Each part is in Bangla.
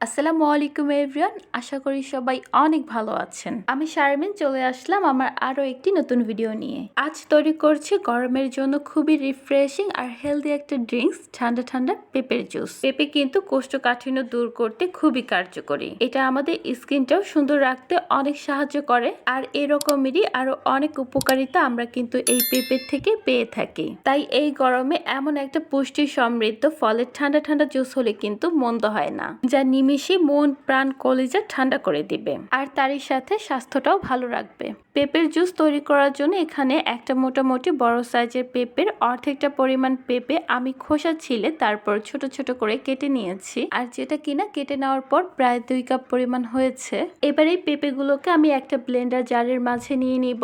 আসসালামু আলাইকুম এভরিওয়ান, আশা করি সবাই অনেক ভালো আছেন। আমি শারমিন চলে আসলাম আমার আরো একটি নতুন ভিডিও নিয়ে। আজ তৈরি করছি গরমের জন্য খুবই রিফ্রেশিং আর হেলদি একটা ড্রিঙ্কস, ঠান্ডা ঠান্ডা পেঁপের জুস। পেঁপে কিন্তু কোষ্ঠকাঠিন্য দূর করতে খুবই কার্যকরী। এটা আমাদের স্কিনটাও সুন্দর রাখতে অনেক সাহায্য করে, আর এরকমেরই আরো অনেক উপকারিতা আমরা কিন্তু এই পেঁপের থেকে পেয়ে থাকি। তাই এই গরমে এমন একটা পুষ্টি সমৃদ্ধ ফলের ঠান্ডা ঠান্ডা জুস হলে কিন্তু মন্দ হয় না, যা নিমিষে মন প্রাণ কলিজা ঠান্ডা করে দিবে আর তারই সাথে স্বাস্থ্যটাও ভালো রাখবে। পেঁপের জুস তৈরি করার জন্য এখানে একটা মোটামুটি বড় সাইজের পেঁপের অর্ধেকটা পরিমাণ পেঁপে আমি খোসা ছিলে তারপর ছোট ছোট করে কেটে নিয়েছি, আর যেটা কিনা কেটে নেওয়ার পর প্রায় 2 কাপ পরিমাণ হয়েছে। এবার এই পেঁপেগুলোকে আমি একটা ব্লেন্ডার জারের মাঝে নিয়ে নিব।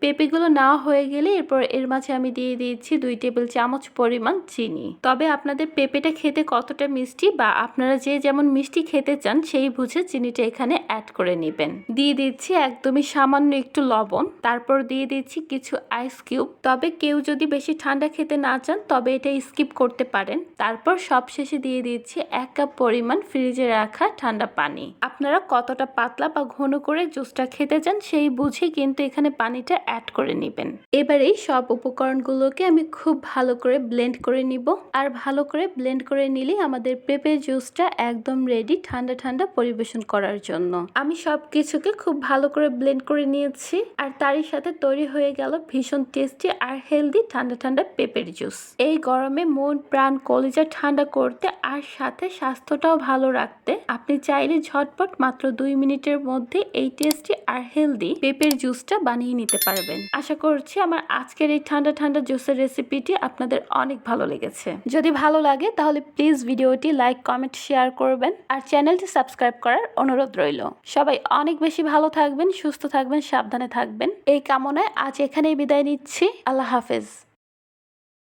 পেঁপেগুলো নেওয়া হয়ে গেলে এরপর এর মাঝে আমি দিয়ে দিয়েছি 2 টেবিল চামচ পরিমাণ চিনি। তবে আপনাদের পেঁপেটা খেতে কতটা মিষ্টি বা আপনারা যে যেমন মিষ্টি খেতে চান সেই বুঝে চিনিটা এখানে অ্যাড করে নেবেন। দিয়ে দিচ্ছি একদমই সামান্য একটু লবণ, তারপর দিয়ে দিচ্ছি কিছু আইস কিউব। তবে কেউ যদি বেশি ঠান্ডা খেতে না চান তবে এটা স্কিপ করতে পারেন। তারপর সবশেষে দিয়ে দিচ্ছি 1 কাপ পরিমাণ ফ্রিজে রাখা ঠান্ডা পানি। আপনারা কতটা পাতলা বা ঘন করে জুসটা খেতে চান সেই বুঝে কিন্তু এখানে পানিটা অ্যাড করে নেবেন। এবারে সব উপকরণগুলোকে আমি খুব ভালো করে ব্লেন্ড করে নিব, আর ভালো করে ব্লেন্ড করে নিলেই আমাদের পেঁপে জুসটা একদম রেডি ঠান্ডা ঠান্ডা পরিবেশন করার জন্য। আমি সব কিছুকে খুব ভালো করে ব্লেন্ড করে নিয়েছি, আর তারই সাথে তৈরি হয়ে গেল ভীষণ টেস্টি আর হেলদি ঠান্ডা ঠান্ডা পেঁপের জুস। এই গরমে মন প্রাণ কলিজা ঠান্ডা করতে আর সাথে স্বাস্থ্যটাও ভালো রাখতে আপনি চাইলে ঝটপট মাত্র 2 মিনিটের মধ্যে এই টেস্টি আর হেলদি পেঁপের জুসটা বানিয়ে নিতে পারবেন। আশা করছি আমার আজকের এই ঠান্ডা ঠান্ডা জুসের রেসিপিটি আপনাদের অনেক ভালো লেগেছে। যদি ভালো লাগে তাহলে প্লিজ ভিডিওটি লাইক কমেন্ট শেয়ার করবেন, আর চ্যানেলটি সাবস্ক্রাইব করার অনুরোধ রইল। সবাই অনেক বেশি ভালো থাকবেন, সুস্থ থাকবেন, সাবধানে থাকবেন এই কামনায় আজ এখানেই বিদায় নিচ্ছি। আল্লাহ হাফেজ।